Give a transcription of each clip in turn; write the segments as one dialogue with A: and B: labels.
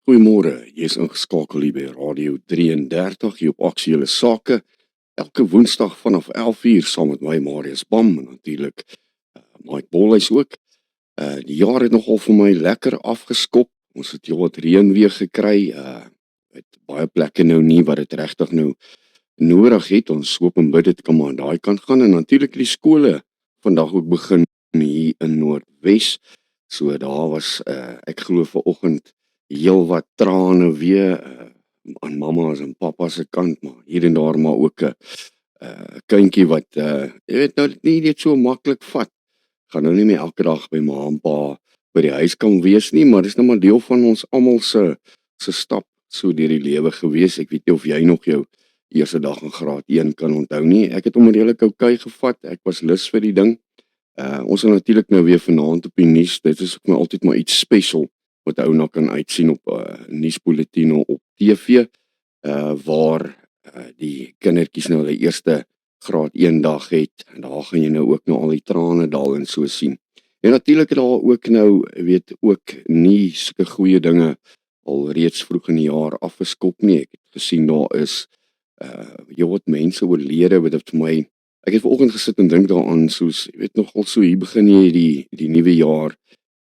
A: Goeiemôre, jy is ingeskakel hier by Radio 33 hier op Aktuele Sake. Elke Woensdag vanaf 11:00 saam met my Marius Bam en natuurlik Mike Bolhuis ook. Die jaar het nogal vir my lekker afgeskop. Ons het wat reën weer gekry. Met baie plekke nou nie wat dit regtig nou nodig het. Ons hoop en bid dit kan maar aan daai kant gaan en natuurlik die skole vandag ook begin hier in Noordwes. So daar was ek glo vanoggend heel wat trane weer aan mama's en papa's se kant, maar hier en daar maar ook 'n kindjie wat jy weet nou nie net so maklik vat. Gaan nou nie meer elke dag by ma en pa by die huis kan wees nie, maar dis nou maar deel van ons almal se stap so deur die lewe gewees. Ek weet nie of jy nog jou eerste dag in graad 1 kan onthou nie. Ek het hom redelik oukei gevat. Ek was lus vir die ding. Ons is natuurlik nou weer vanaand op die nuus. Dit is ook maar altyd maar iets special wat ou nou kan uitsien op nuusbulletine op TV, waar die kindertjies nou hulle eerste graad 1 dag het, en daar gaan jy nou ook nou al die trane daal en so sien. En natuurlik het daar ook nou, weet ook nie sulke goeie dinge al reeds vroeg in die jaar afgeskop nie. Ek het gesien daar is wat mense oorlede wat het vir my, ek het vanoggend gesit en dink daaraan, soos, jy weet nogal so, hier begin jy die nuwe jaar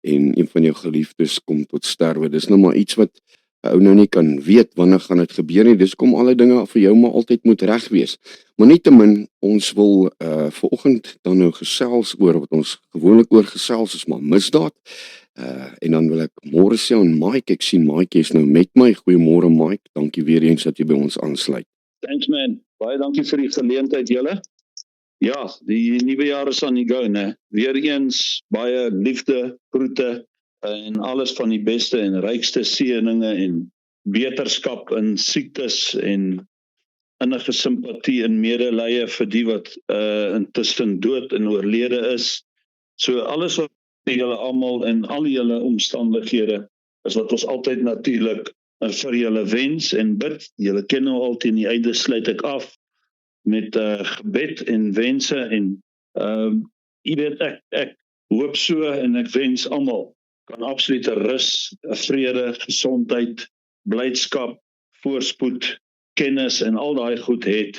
A: en een van jou geliefdes kom tot sterwe. Dis nou maar iets wat ou nou nie kan weet wanneer gaan dit gebeur nie. Dis kom alle dinge vir jou maar altyd moet reg wees. Maar nietemin, ons wil vanoggend dan nou gesels oor wat ons gewoonlik oor gesels is maar misdaad. En dan wil ek môre sê aan Mike, ek sien Mike is nou met my. Goeiemôre Mike, dankie weer eens dat jy by ons aansluit.
B: Thanks man, baie dankie vir die geleentheid julle. Ja, die nuwe jaar is aan die go, né? Weer eens baie liefde, groete en alles van die beste en rykste seëninge en beterskap in siektes en innige simpatie en medelee vir die wat intussen dood en oorlede is. So alles wat julle almal en al julle omstandighede is wat ons altyd natuurlik vir julle wens en bid. Julle ken nou al teen die einde sluit ek af met gebed en wense en jy weet ek hoop so en ek wens almal kan absolute rus, vrede, gesondheid, blydskap, voorspoed, kennis en al daai goed en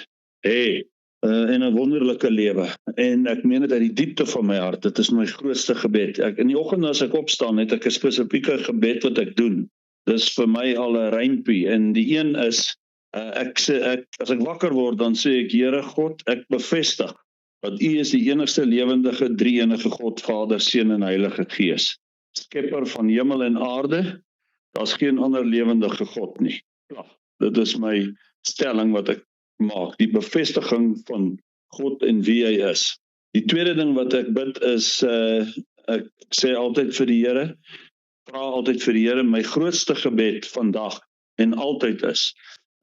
B: 'n wonderlike lewe. En ek meen dit uit die diepte van my hart. Dit is my grootste gebed. In die oggend as ek opstaan, het ek 'n spesifieke gebed wat ek doen. Dis vir my al 'n rympie en die een is as ek wakker word, dan sê ek, Here God, ek bevestig dat U is die enigste lewendige, drie-enige God, Vader, Seun en Heilige Gees. Skepper van hemel en aarde, daar's geen ander lewendige God nie. Ja, dit is my stelling wat ek maak, die bevestiging van God en wie hy is. Die tweede ding wat ek bid is, ek sê altyd vir die Here, vra altyd vir die Here, my grootste gebed vandag en altyd is,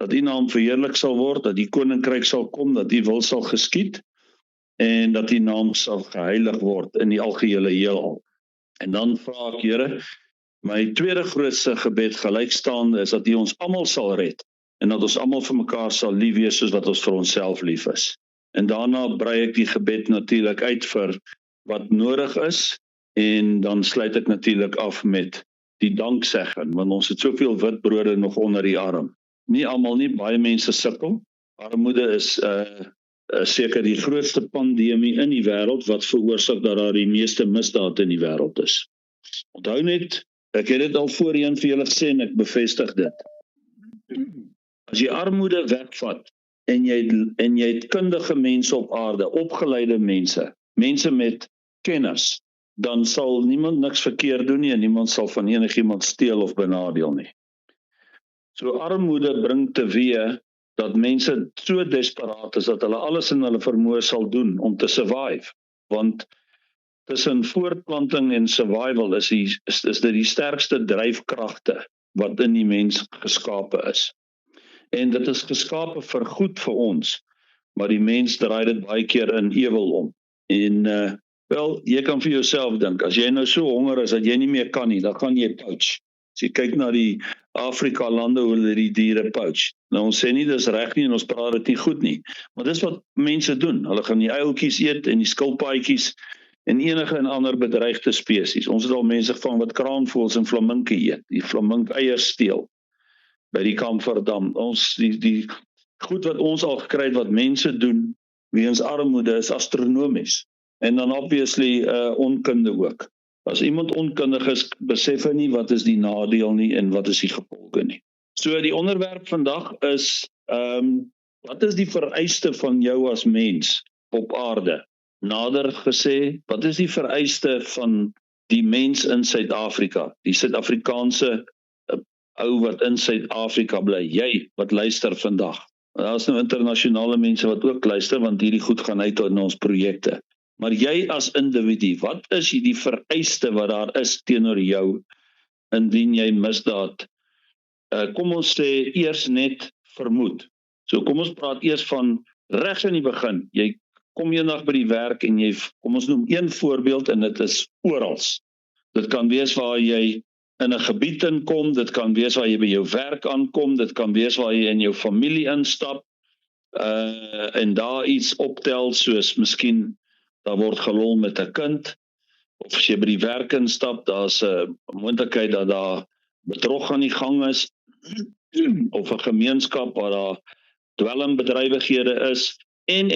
B: dat die naam verheerlik sal word, dat die koninkryk sal kom, dat die wil sal geskied, en dat die naam sal geheilig word in die algehele heelal. En dan vra ek, Here, my tweede grootste gebed gelykstaande is, dat U ons almal sal red, en dat ons almal vir mekaar sal lief wees, soos wat ons vir onsself lief is. En daarna brei ek die gebed natuurlik uit vir wat nodig is, en dan sluit ek natuurlik af met die danksegging, want ons het soveel witbrode nog onder die arm. Nie almal nie, baie mense sukkel. Armoede is seker die grootste pandemie in die wêreld wat veroorsaak dat daar die meeste misdaad in die wêreld is. Onthou net, ek het dit al voorheen vir julle gesê en ek bevestig dit. As jy armoede wegvat en jy het kundige mense op aarde, opgeleide mense met kennis, dan sal niemand niks verkeerd doen nie en niemand sal van enigiemand steel of benadeel nie. So armoede bring teweeg dat mense so desperaat is dat hulle alles in hulle vermoë sal doen om te survive. Want tussen voortplanting en survival is dit die sterkste dryfkragte wat in die mens geskape is. En dit is geskape vir goed vir ons, maar die mens draai dit baie keer in ewel om. En wel, jy kan vir jouself dink, as jy nou so honger is dat jy nie meer kan nie, dan gaan jy poach. As jy kyk na die Afrika lande, hoe hulle die diere poach. Nou ons sê nie dis reg nie en ons praat dit nie goed nie, maar dis wat mense doen. Hulle gaan die uiltjies eet en die skilpaadjies en enige en ander bedreigde spesies. Ons het al mense gevang wat kraanvoëls en flaminke eet, die flamink eiers steel. by die Kamferdam. Die goed wat ons al gekry het, wat mense doen weens armoede, is astronomies. En dan obviously onkunde ook. As iemand onkundig is, besef hy nie wat is die nadeel nie en wat is die gevolge nie. So die onderwerp vandag is, wat is die vereiste van jou as mens op aarde? Nader gesê, wat is die vereiste van die mens in Suid-Afrika, die Suid-Afrikaanse ou wat in Suid-Afrika bly, jy wat luister vandag. Daar is nou internasionale mense wat ook luister, want hierdie goed gaan uit na ons projekte. Maar jy as individu, wat is die vereiste wat daar is teenoor jou, indien jy misdaad? Kom ons sê eers net vermoed. So kom ons praat eers van reg in die begin. Jy kom eendag by die werk en kom ons noem een voorbeeld en dit is orals. Dit kan wees waar jy in 'n gebied inkom, dit kan wees waar jy by jou werk aankom, dit kan wees waar jy in jou familie instap, en daar iets optel, soos miskien, daar word gelol met 'n kind, of as jy by die werk instap, daar's 'n moontlikheid dat daar bedrog aan die gang is, of 'n gemeenskap waar daar dwelmbedrywighede is, en.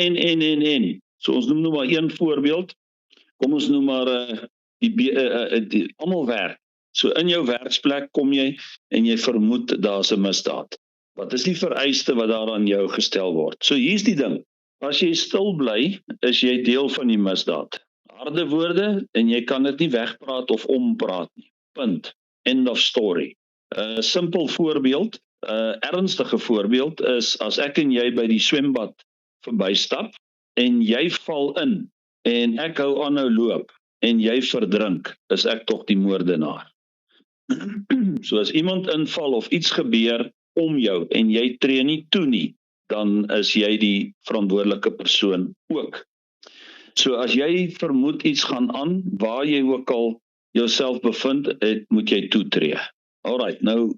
B: So ons noem nou maar een voorbeeld, kom ons noem maar die almal werk. So in jou werksplek kom jy en jy vermoed daar's 'n misdaad. Wat is die vereiste wat daar aan jou gestel word? So hier's die ding, as jy stil bly, is jy deel van die misdaad. Harde woorde, en jy kan dit nie wegpraat of ompraat nie. Punt. End of story. Simpel voorbeeld, ernstige voorbeeld is, as ek en jy by die swembad verbystap, en jy val in, en ek hou aanhou loop, en jy verdrink, is ek tog die moordenaar. So as iemand inval of iets gebeur om jou, en jy tree nie toe nie, dan is jy die verantwoordelike persoon ook. So as jy vermoed iets gaan aan, waar jy ook al jouself bevind, moet jy toetree. Alright, nou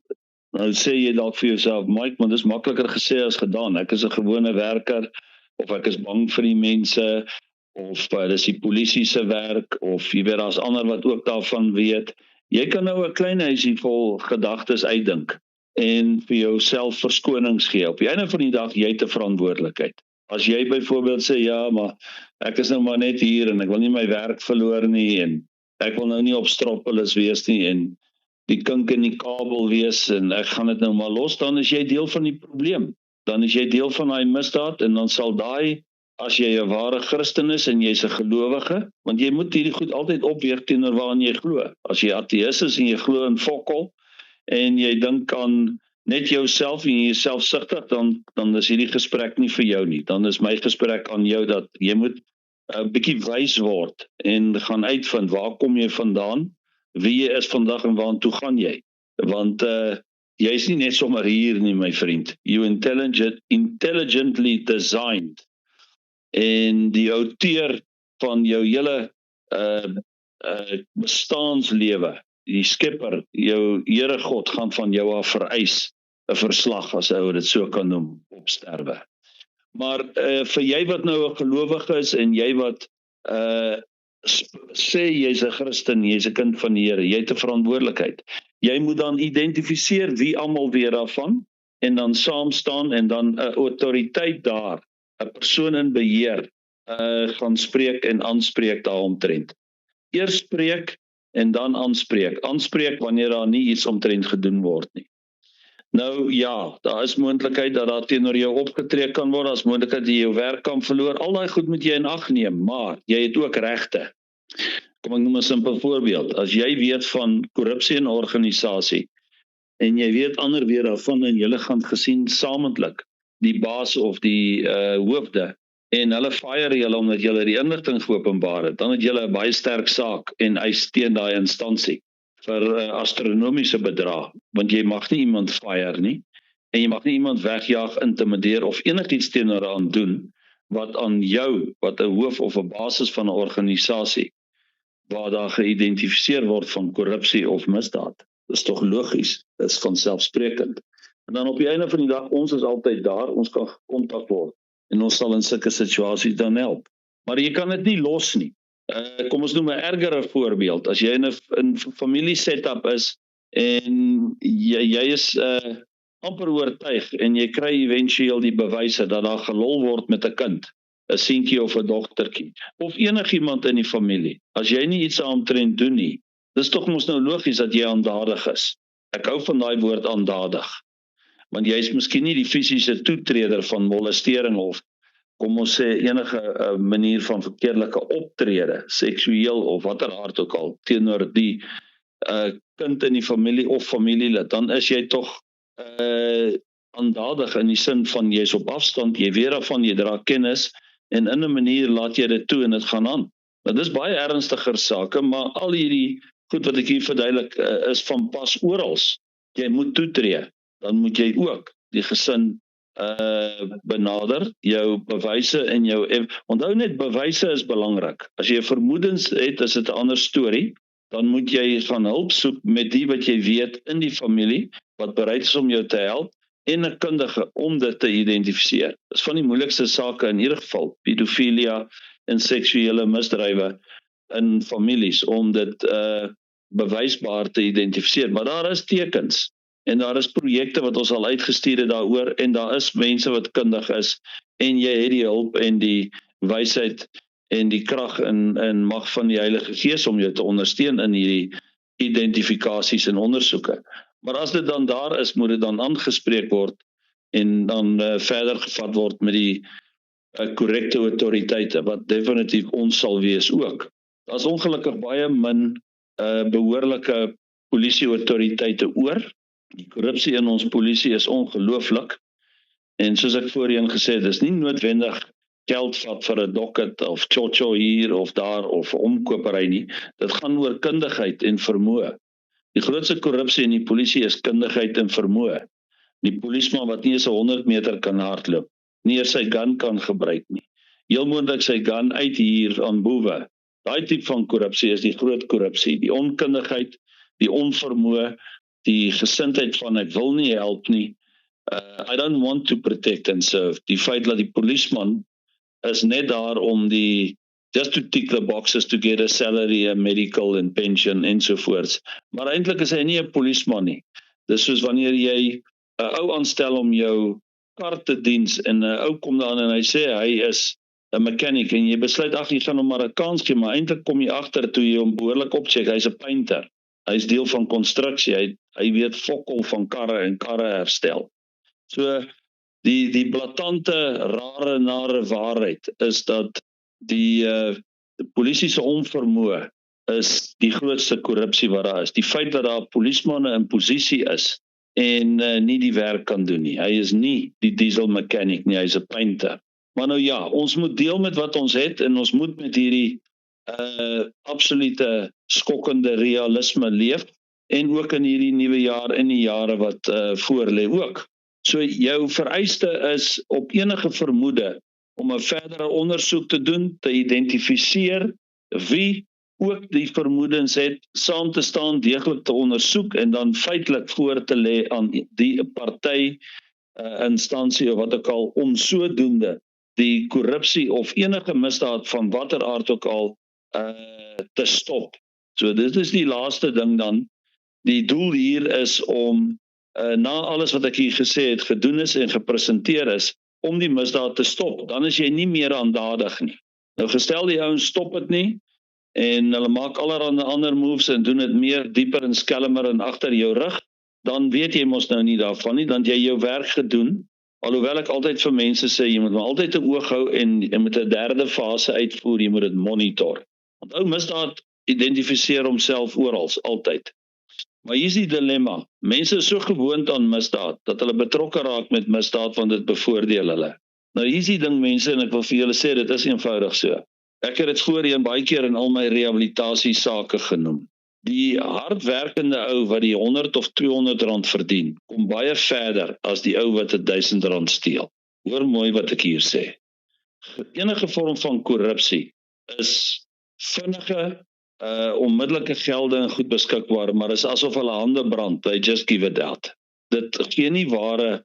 B: sê jy dalk vir jouself, Mike, want dis makliker gesê as gedaan. Ek is 'n gewone werker, of ek is bang vir die mense, of dis die polisie se werk, of jy weet, daar's ander wat ook daarvan weet. Jy kan nou 'n klein huisie vol gedagtes uitdink, en vir jouself verskonings gee. Op die einde van die dag, jy het 'n verantwoordelikheid. As jy byvoorbeeld sê, ja, maar ek is nou maar net hier, en ek wil nie my werk verloor nie, en ek wil nou nie op Stropolis wees nie, en die kink in die kabel wees, en ek gaan dit nou maar los, dan is jy deel van die probleem. Dan is jy deel van daai misdaad, en dan sal daai, as jy 'n ware Christen is, en jy's 'n gelowige, want jy moet hierdie goed altyd opweeg teenoor waaraan jy glo. As jy ateïs is, en jy glo in fokol, en jy dink aan net jouself, en jy is selfsugtig, dan is hierdie gesprek nie vir jou nie. Dan is my gesprek aan jou, dat jy moet 'n bietjie wys word, en gaan uitvind, waar kom jy vandaan, wie jy is vandag, en waartoe gaan jy? Want jy is nie net sommer hier nie, my vriend. You intelligently designed. En die outeur van jou hele bestaanslewe, die skepper, jou Here God, gaan van jou af vereis 'n verslag, as ou dit so kan noem, op sterwe. Maar vir jy wat nou 'n gelowige is, en jy wat sê jy's 'n Christen, jy's 'n kind van die Here, jy het 'n verantwoordelikheid. Jy moet dan identifiseer wie almal weer daarvan, en dan saam staan, en dan 'n autoriteit daar, 'n persoon in beheer, gaan spreek en aanspreek daaromtrent. Eers spreek en dan aanspreek. Aanspreek wanneer daar nie iets omtrent gedoen word nie. Nou ja, daar is moontlikheid dat daar teenoor jou opgetree kan word, as moontlikheid dat jy jou werk kan verloor. Al daai goed moet jy in ag neem, maar jy het ook regte. Kom ek noem 'n simpel voorbeeld. As jy weet van korrupsie in 'n organisasie, en jy weet ander weer daarvan, en julle gaan gesien samentlik, die baas of die hoofde, en hulle fire julle omdat julle die inligting geopenbaar het, dan het julle 'n baie sterk saak, en eis teen daai instansie vir astronomiese bedrag, want jy mag nie iemand fire nie, en jy mag nie iemand wegjaag, intimideer, of enigiets teenoor aan doen, wat aan jou, wat 'n hoof of 'n basis van 'n organisasie, waar daar geïdentifiseer word van korrupsie of misdaad. Dit is tog logies, dit is vanselfsprekend. En dan op die einde van die dag, ons is altyd daar, ons kan gekontak word, en ons sal in sulke situasies dan help. Maar jy kan dit nie los nie. Kom ons noem 'n ergere voorbeeld. As jy in 'n familie setup is, en jy is amper oortuig en jy kry eventueel die bewyse dat daar gelol word met 'n kind, 'n seentjie of 'n dogtertjie, of enigiemand in die familie. As jy nie iets daaromtrent doen nie, dis tog mos nou logies dat jy aandadig is. Ek hou van daai woord aandadig, want jy is miskien nie die fisiese toetreder van molestering of kom ons sê enige manier van verkeerlike optrede, seksueel of watter aard ook al, teenoor die kind in die familie of familielid, dan is jy tog aandadig in die sin van jy is op afstand, jy weet daarvan, jy dra kennis en in 'n manier laat jy dit toe en dit gaan aan. Nou dis baie ernstiger sake, maar al hierdie goed wat ek hier verduidelik is van pas orals. Jy moet toetree, dan moet jy ook die gesin benader, jou bewyse en jou onthou net bewyse is belangrik. As jy vermoedens het, is dit 'n ander storie, dan moet jy gaan hulp soek met die wat jy weet in die familie wat bereid is om jou te help en 'n kundige om dit te identifiseer. Dit is van die moeilikste sake in ieder geval, pedofilia en seksuele misdrywe in families om dit bewysbaar te identifiseer, maar daar is tekens en daar is projekte wat ons al uitgestuur het daaroor en daar is mense wat kundig is en jy het die hulp en die wysheid en die krag en mag van die Heilige Gees om jou te ondersteun in hierdie identifikasies en ondersoeke. Maar as dit dan daar is, moet dit dan aangespreek word en dan verder gevat word met die korrekte autoriteite, wat definitief ons sal wees ook. Daar is ongelukkig baie min behoorlike polisieautoriteite oor. Die korrupsie in ons polisie is ongelooflik. En soos ek voorheen gesê het, dis nie noodwendig geld vat vir 'n dokket of chocho hier of daar of omkopery nie. Dit gaan oor kundigheid en vermoë. Die grootste korrupsie in die polisie is kundigheid en vermoë. Die polisieman wat nie eens 100 meter kan hardloop, nie eers sy gun kan gebruik nie. Heel moontlik sy gun uit hier aan boewe. Daai tipe van korrupsie is die groot korrupsie. Die onkundigheid, die onvermoë, die gesindheid van ek wil nie help nie. I don't want to protect and serve. Die feit dat die polisieman is net daar om just to tick the boxes to get a salary, a medical and pension ensovoorts. Maar eintlik is hy nie 'n polisieman nie. Dis soos wanneer jy 'n ou aanstel om jou kar te diens en 'n ou kom daar en hy sê hy is 'n mechanic en jy besluit ag jy gaan hom maar 'n kans gee, maar eintlik kom jy agter toe jy hom behoorlik opcheck, hy's 'n painter. Hy's deel van konstruksie, hy weet fokol van karre en karre herstel. So die blaatante, rare, nare waarheid is dat die polisie se onvermoë is die grootste korrupsie wat daar is. Die feit dat daar polisiemanne in posisie is en nie die werk kan doen nie. Hy is nie die diesel mechanic nie, hy is 'n painter. Maar nou ja, ons moet deel met wat ons het en ons moet met hierdie absolute skokkende realisme leef en ook in hierdie nuwe jaar en die jare wat voor lê ook. So jou vereiste is op enige vermoede om 'n verdere ondersoek te doen, te identifiseer wie ook die vermoedens het, saam te staan, deeglik te ondersoek en dan feitelik voor te lê aan die party, instansie of wat ook al, om sodoende die korrupsie of enige misdaad van watter aard ook al te stop. So dit is die laaste ding dan. Die doel hier is om na alles wat ek hier gesê het, gedoen is en gepresenteer is, om die misdaad te stop. Dan is jy nie meer aandadig nie. Nou gestel die ouens stop dit nie, en hulle maak allerhande ander moves en doen dit meer dieper en skelmer en agter jou rug, dan weet jy mos nou nie daarvan nie, dan jy jou werk gedoen. Alhoewel ek altyd vir mense sê, jy moet maar altyd 'n oog hou en jy moet 'n derde fase uitvoer, jy moet dit monitor. Want ou misdaad identifiseer homself oral, altyd. Maar hier is die dilemma. Mense is so gewoond aan misdaad, dat hulle betrokke raak met misdaad, want dit bevoordeel hulle. Nou hier is die ding mense, en ek wil vir julle sê, dit is eenvoudig so. Ek het dit voorheen baie keer in al my rehabilitasiesake genoem. Die hardwerkende ou wat die 100 of 200 rand verdien, kom baie verder as die ou wat 1000 rand steel. Hoor mooi wat ek hier sê. Enige vorm van korrupsie is vinnige, onmiddellike gelde en goed beskikbaar, maar is asof hulle hande brand, they just give it out. Dit gee nie ware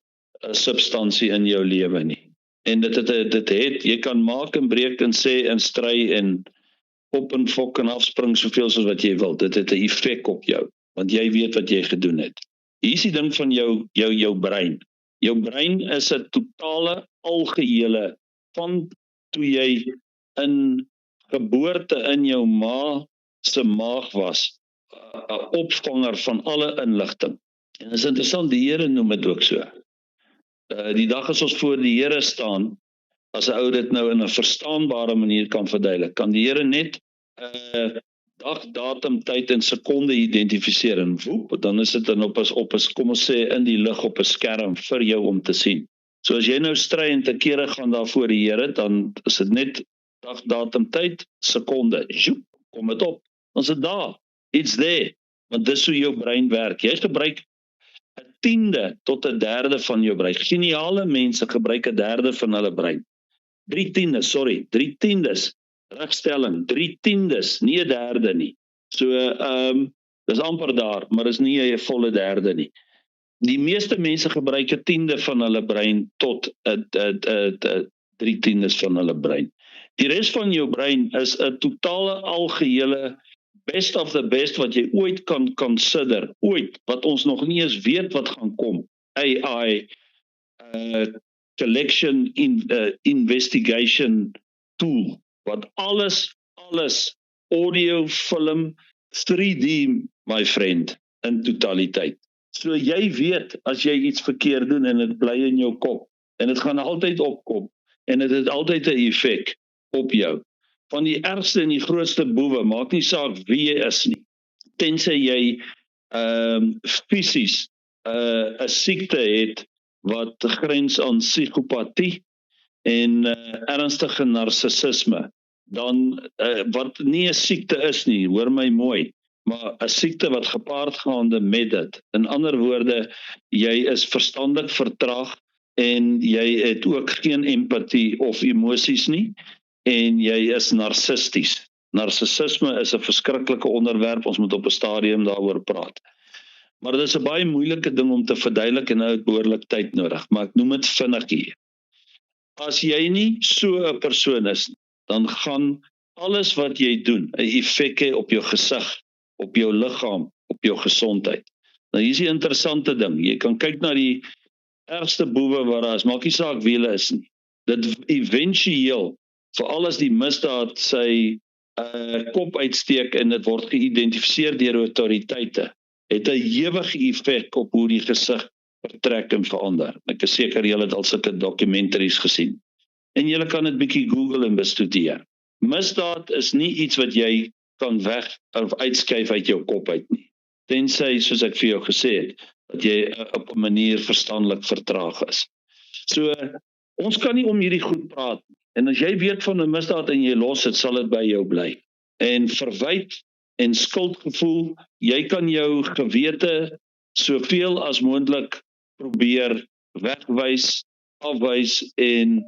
B: substansie in jou lewe nie. En dit het, jy kan maak en breek en sê en stry en op en fok en afspring soveel soos wat jy wil. Dit het 'n effek op jou, want jy weet wat jy gedoen het. Hier is die ding van jou brein. Jou brein is 'n totale algehele van toe jy in geboorte in jou ma se maag was, 'n opvanger van alle inligting. En dit is interessant, die Here noem dit ook so. Die dag as ons voor die Here staan, as 'n ou dit nou in 'n verstaanbare manier kan verduidelik, kan die Here net dag, datum, tyd en sekonde identifiseer en woep, dan is dit dan op 'n kom ons sê in die lig op 'n skerm vir jou om te sien. So as jy nou stry en te kere gaan daar voor die Here, dan is dit net dag, datum, tyd, sekonde. Joep, kom dit op. Dan is dit daar. It's there. Want dis hoe jou brein werk. Jy gebruik 'n 10de tot 'n 1/3 van jou brein. Geniale mense gebruik 'n 1/3 van hulle brein. 3/10, regstelling, 3/10, nie 'n 1/3 nie. So, dis amper daar, maar is nie 'n volle 1/3 nie. Die meeste mense gebruik 'n 10de van hulle brein tot 'n 3/10 van hulle brein. Die res van jou brein is 'n totale algehele best of the best wat jy ooit kan consider, ooit, wat ons nog nie eens weet wat gaan kom. AI, collection investigation tool, wat alles, audio, film, 3D, my friend, in totaliteit. So jy weet, as jy iets verkeerd doen en dit bly in jou kop, en dit gaan altyd opkom, en dit het altyd 'n effek op jou. Van die ergste en die grootste boewe, maak nie saak wie jy is nie, tensy jy fisies 'n siekte het wat grens aan psigopatie en ernstige narcissisme, dan wat nie 'n siekte is nie, hoor my mooi, maar 'n siekte wat gepaard gaande met dit. In ander woorde, jy is verstandelik vertraag en jy het ook geen empatie of emosies nie, en jy is narcissisties. Narcissisme is 'n verskriklike onderwerp, ons moet op 'n stadium daaroor praat. Maar dit is 'n baie moeilike ding om te verduidelik en nou het behoorlik tyd nodig, maar ek noem dit vinnig hier. As jy nie so 'n persoon is, dan gaan alles wat jy doen 'n effek hê op jou gesig, op jou liggaam, op jou gesondheid. Nou hier is die interessante ding, jy kan kyk na die ergste boewe wat daar is, maak nie saak wie hulle is nie. Dit eventueel, veral as die misdaad sy kop uitsteek en dit word geïdentifiseer deur autoriteite, het 'n ewige effek op hoe die gesig vertrek en verander. Ek is seker julle het al sulke documentaries gesien. En julle kan dit bietjie Google en bestudeer. Misdaad is nie iets wat jy kan weg of uitskuif uit jou kop uit nie. Tensy, soos ek vir jou gesê het, dat jy op 'n manier verstandelik vertraag is. So, ons kan nie om hierdie goed praat. En as jy weet van 'n misdaad en jy los dit, sal dit by jou bly. En verwyt en skuldgevoel, jy kan jou gewete soveel as moontlik probeer wegwys, afwys en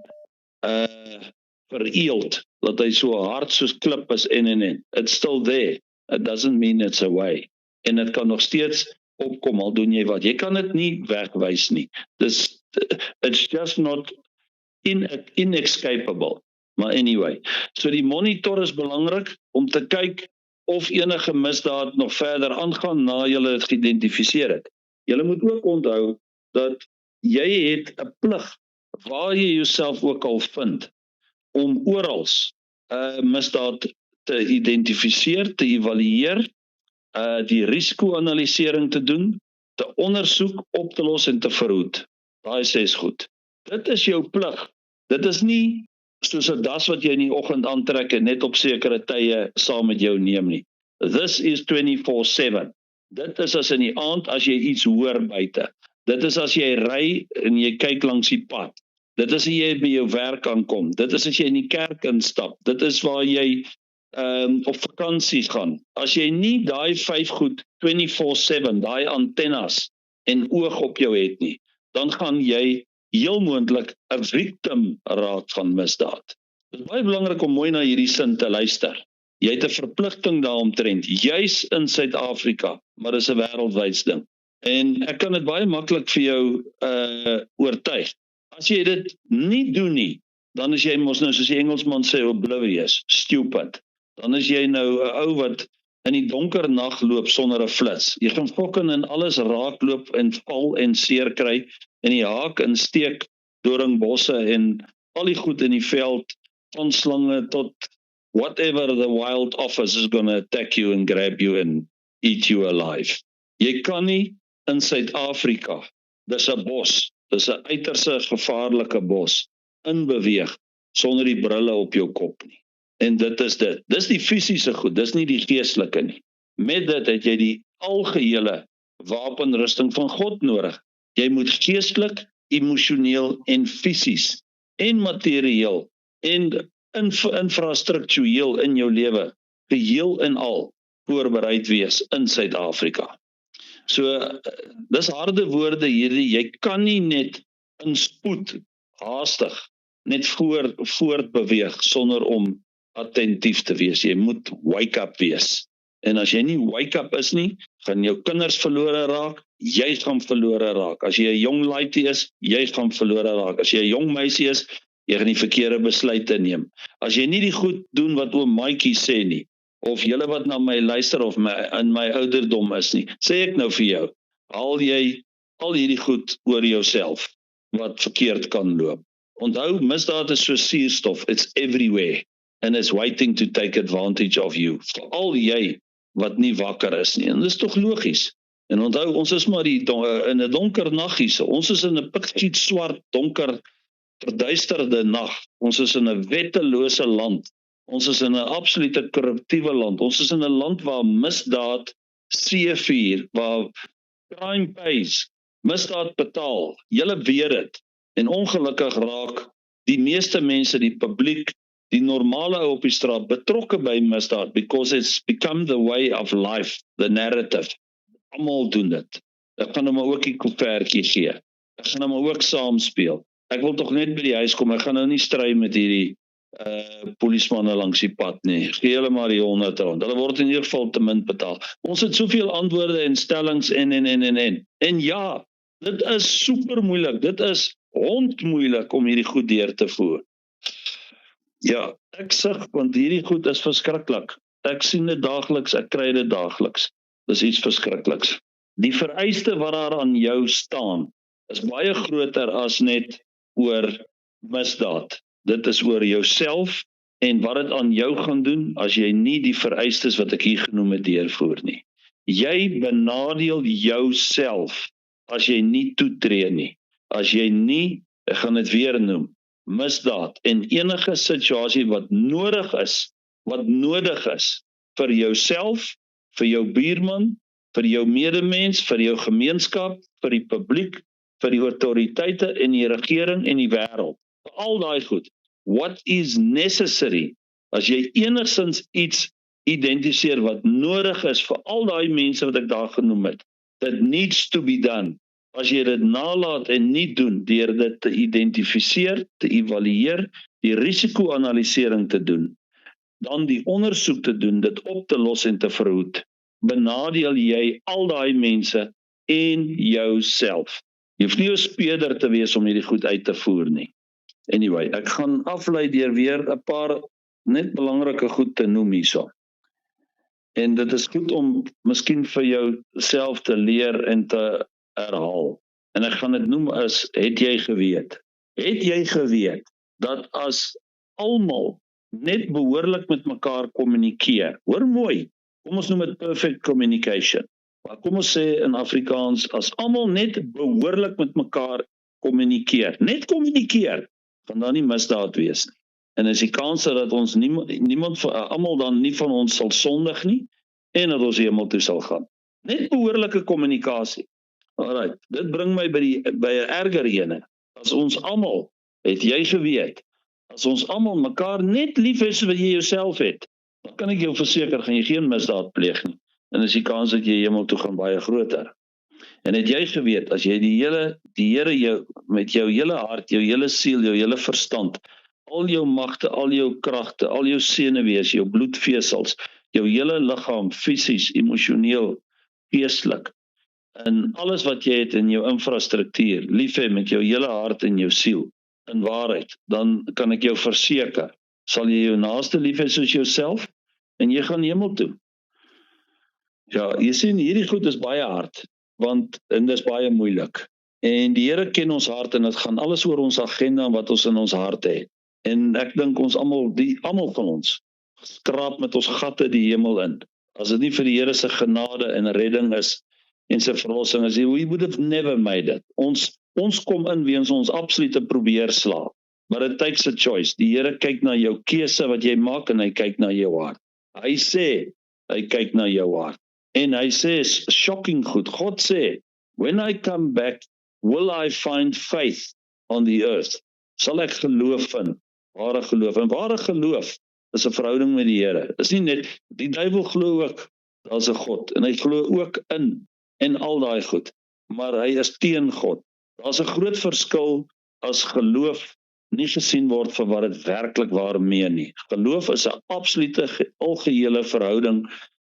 B: vereeld, dat hy so hard soos klip is en. It's still there. It doesn't mean it's away. En dit kan nog steeds opkom, al doen jy wat. Jy kan dit nie wegwys nie. It's just not inescapable. Maar anyway, so die monitor is belangrik om te kyk of enige misdaad nog verder aangaan na julle dit geïdentifiseer het. Julle moet ook onthou dat jy het 'n plig, waar jy jouself ook al vind, om orals misdaad te identifiseer, te evalueer, die risiko-analysering te doen, te ondersoek, op te los en te verhoed. Daai 6 goed. Dit is jou plig. Dit is nie soos 'n das wat jy in die oggend aantrek en net op sekere tye saam met jou neem nie. This is 24/7. Dit is as in die aand as jy iets hoor buite. Dit is as jy ry en jy kyk langs die pad. Dit is as jy by jou werk aankom. Dit is as jy in die kerk instap. Dit is waar jy op vakansies gaan. As jy nie daai 5 goed 24/7, daai antennes en oog op jou het nie, dan gaan jy heel moontlik 'n victim raak van misdaad. Dit is baie belangrik om mooi na hierdie sin te luister. Jy het 'n verpligting daaromtrent, juis in Suid-Afrika, maar dis 'n wêreldwyd ding. En ek kan dit baie maklik vir jou oortuig. As jy dit nie doen nie, dan is jy mos nou, soos die Engelsman sê, oblivious, stupid. Dan is jy nou 'n ou wat in die donker nag loop sonder 'n flits. Jy gaan fucking in alles raakloop en val en seer kry en die haak insteek doringbosse en al die goed in die veld, van slange tot whatever the wild office is going to attack you and grab you and eat you alive. Jy kan nie in Suid-Afrika, dis 'n bos, dis 'n uiterse gevaarlike bos, inbeweeg sonder die brille op jou kop nie. En dit is dit. Dis die fisiese goed, dis nie die geestelike nie. Met dit het jy die algehele wapenrusting van God nodig. Jy moet geestelik, emosioneel en fisies en materieel en infrastruktueel in jou lewe, geheel en al, voorbereid wees in Suid-Afrika. So, dis harde woorde hierdie, jy kan nie net in spoed, haastig, net voortbeweeg sonder om attentief te wees. Jy moet wake up wees. En as jy nie wake up is nie, gaan jou kinders verlore raak, jy gaan verlore raak. As jy 'n jong laaitie is, jy gaan verlore raak. As jy 'n jong meisie is, jy gaan die verkeerde besluite neem. As jy nie die goed doen wat oom Maatjie sê nie, of julle wat na my luister of in my ouderdom is nie, sê ek nou vir jou, haal jy al hierdie goed oor jouself, wat verkeerd kan loop. Onthou, misdaad is so suurstof, it's everywhere, and it's waiting to take advantage of you. Veral jy, wat nie wakker is nie, en dit is tog logies. En onthou, ons is maar in 'n donker nag hier, ons is in 'n pikskiet swart, donker, verduisterde nag, ons is in 'n wettelose land, ons is in 'n absolute korruptiewe land, ons is in 'n land waar misdaad seevier, waar crime pays, misdaad betaal, julle weet dit, en ongelukkig raak die meeste mense, die publiek, die normale ou op die straat, betrokke by misdaad, because it's become the way of life, the narrative. Almal doen dit. Ek gaan hom maar ook die koevertjie gee. Ek gaan hom maar ook saam speel. Ek wil tog net by die huis kom, ek gaan nou nie stry met hierdie polismanne langs die pad nie. Gee hulle maar die R100. Hulle word in ieder geval te min betaal. Ons het soveel antwoorde en stellings en. En ja, dit is super moeilik. Dit is hondmoeilik om hierdie goed deur te voer. Ja, ek sug, want hierdie goed is verskriklik. Ek sien dit daagliks, ek kry dit daagliks. Dis iets verskrikliks. Die vereiste wat daar aan jou staan, is baie groter as net oor misdaad. Dit is oor jouself en wat dit aan jou gaan doen as jy nie die vereistes wat ek hier genoem het deurvoer nie. Jy benadeel jouself as jy nie toetree nie. As jy nie, ek gaan dit weer noem, misdaad en enige situasie wat nodig is vir jouself, vir jou buurman, vir jou medemens, vir jou gemeenskap, vir die publiek, vir die autoriteite en die regering en die wêreld. Al daai goed. What is necessary? As jy enigstens iets identifiseer wat nodig is vir al daai mense wat ek daar genoem het, that needs to be done. As jy dit nalat en nie doen, deur dit te identifiseer, te evalueer, die risiko-analysering te doen, dan die ondersoek te doen, dit op te los en te verhoed, benadeel jy al daai mense en jouself. Jy hoef nie 'n speurder te wees om hierdie goed uit te voer nie. Anyway, ek gaan aflei deur weer 'n paar net belangrike goed te noem hierso. En dit is goed om miskien vir jouself te leer en te herhaal. En ek gaan dit noem as, het jy geweet? Het jy geweet dat as almal net behoorlik met mekaar kommunikeer, hoor mooi, kom ons noem dit perfect communication, maar kom ons sê in Afrikaans, as almal net behoorlik met mekaar kommunikeer, gaan daar nie misdaad wees nie. En is die kans dat ons almal dan nie van ons sal sondig nie, en dat ons hemel toe sal gaan. Net behoorlike kommunikasie. Alright, dit bring my by 'n erger ene. As ons almal, het jy geweet, as ons almal mekaar net lief is wat jy jouself het, dan kan ek jou verseker, gaan jy geen misdaad pleeg nie. En is die kans dat jy hemel toe gaan baie groter. En het jy geweet, as jy die Here met jou hele hart, jou hele siel, jou hele verstand, al jou magte, al jou kragte, al jou senuwees, jou bloedvesels, jou hele liggaam, fisies, emosioneel, geestelik, en alles wat jy het in jou infrastruktuur, lief hê met jou hele hart en jou siel, in waarheid, dan kan ek jou verseker, sal jy jou naaste lief hê soos jouself, en jy gaan hemel toe. Ja, jy sien, hierdie goed is baie hard, en dis baie moeilik. En die Here ken ons hart en dit gaan alles oor ons agenda en wat ons in ons hart het. En ek dink ons almal van ons skraap met ons gatte die hemel in. As dit nie vir die Here se genade en redding is en sy verlossing is, we would have never made it. Ons kom in weens ons absolute probeerslaag. But it takes a choice. Die Here kyk na jou keuse wat jy maak en hy kyk na jou hart. Hy sê, hy kyk na jou hart. En hy sê, shocking goed, God sê, when I come back, will I find faith on the earth? Sal ek geloof vind, ware geloof. En ware geloof is 'n verhouding met die Here. Dis nie net, die duiwel glo ook, daar's 'n God, en hy glo ook in al daai goed, maar hy is teen God. Daar's 'n groot verskil as geloof nie gesien word vir wat dit werklik waar meen nie. Geloof is 'n absolute algehele verhouding,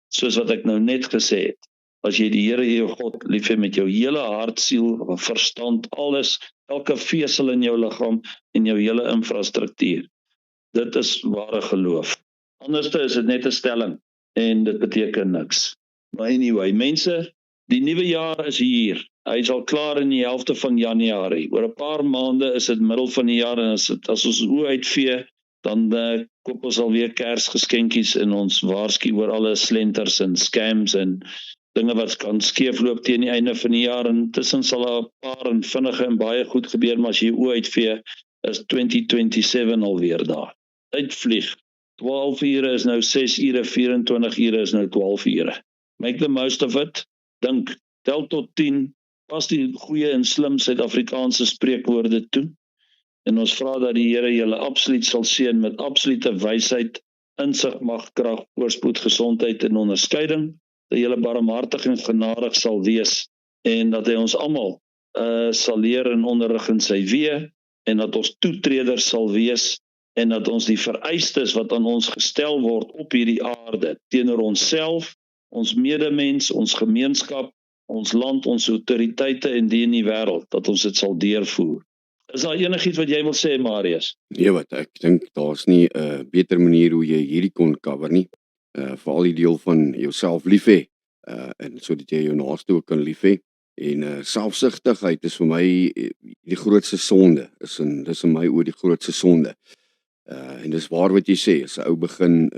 B: soos wat ek nou net gesê het. As jy die Here jou God liefhet met jou hele hart, siel, verstand, alles, elke vesel in jou liggaam en jou hele infrastruktuur. Dit is ware geloof. Anderste is dit net 'n stelling en dit beteken niks. Maar anyway, mense, die nuwe jaar is hier. Hy is al klaar in die helfte van Januarie. Oor 'n paar maande is dit middel van die jaar en as ons oë uitvee, dan koop ons alweer Kersgeskenkies en ons waarsku oor alle slenters en scams en dinge wat kan skeefloop teen die einde van die jaar, en tussen sal daar 'n paar en vinnige en baie goed gebeur, maar as jy oë uitvee, is 2027 alweer daar. Tyd vlieg. 12 ure is nou 6 ure, 24 ure is nou 12 ure. Make the most of it. Dink, tel tot 10, pas die goeie en slim Suid-Afrikaanse spreekwoorde toe, en ons vra dat die Here julle absoluut sal seën met absolute wysheid, insig, mag, krag, voorspoed, gesondheid en onderskeiding, dat julle barmhartig en genadig sal wees, en dat hy ons almal sal leer en onderrig in sy weë, en dat ons toetreders sal wees, en dat ons die vereistes wat aan ons gestel word op hierdie aarde, teenoor onsself, ons medemens, ons gemeenskap, ons land, ons autoriteite en die in die wêreld, dat ons dit sal deurvoer. Is daar enigiets wat jy wil sê, Marius?
A: Nee, wat ek dink, daar's nie 'n beter manier hoe jy hierdie kon cover nie. Veral die deel van jouself lief hê, en sodat jy jou naaste ook kan lief hê. En selfsugtigheid is vir my die grootste sonde. Dis in my oë die grootste sonde. En dis waar wat jy sê, as 'n ou begin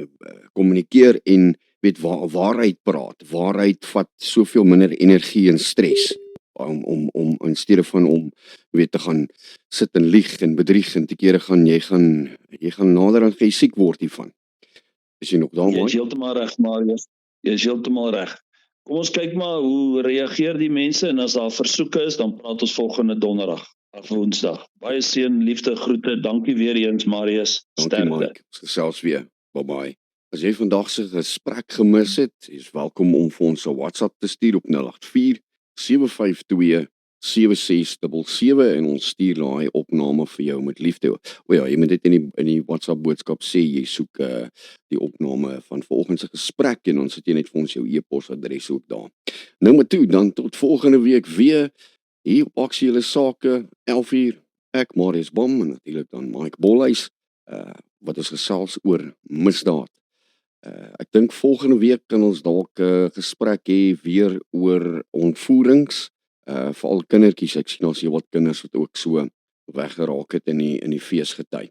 A: kommunikeer en weet waarheid praat. Waarheid vat soveel minder energie en stres om in steede van om weet te gaan sit en lieg en bedrieg en te kere jy gaan nader aan jy siek word hiervan. Is jy nog daar,
B: Jy
A: man?
B: is heeltemal reg, Marius. Jy is heeltemal reg. Kom ons kyk maar hoe reageer die mense, en as daar versoeke is, dan praat ons volgende donderdag, of woensdag. Baie seën, liefde, groete. Dankie weer eens, Marius.
A: Dankie,
B: Sterkte.
A: Mike. Ons gesels weer. Bye-bye. As jy vandag se gesprek gemis het, is welkom om vir ons 'n WhatsApp te stuur op 084 752 7677 en ons stuur daai opname vir jou met liefde. O ja, jy moet dit in die WhatsApp boodskap sê, jy soek die opname van vanoggend se gesprek, en ons sit jy net vir ons jou e-posadres ook daar. Nou maar toe, dan tot volgende week weer hier op Aktuelle Sake, 11:00. Ek, Marius Bom, en natuurlik dan Mike Bolhuis, wat ons gesels oor misdaad. Ek dink volgende week kan ons dalk 'n gesprek hê weer oor ontvoerings, veral kindertjies. Ek sien ons wat kinders wat ook so weggeraak het in die feesgety.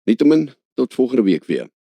A: Nietemin, tot volgende week weer.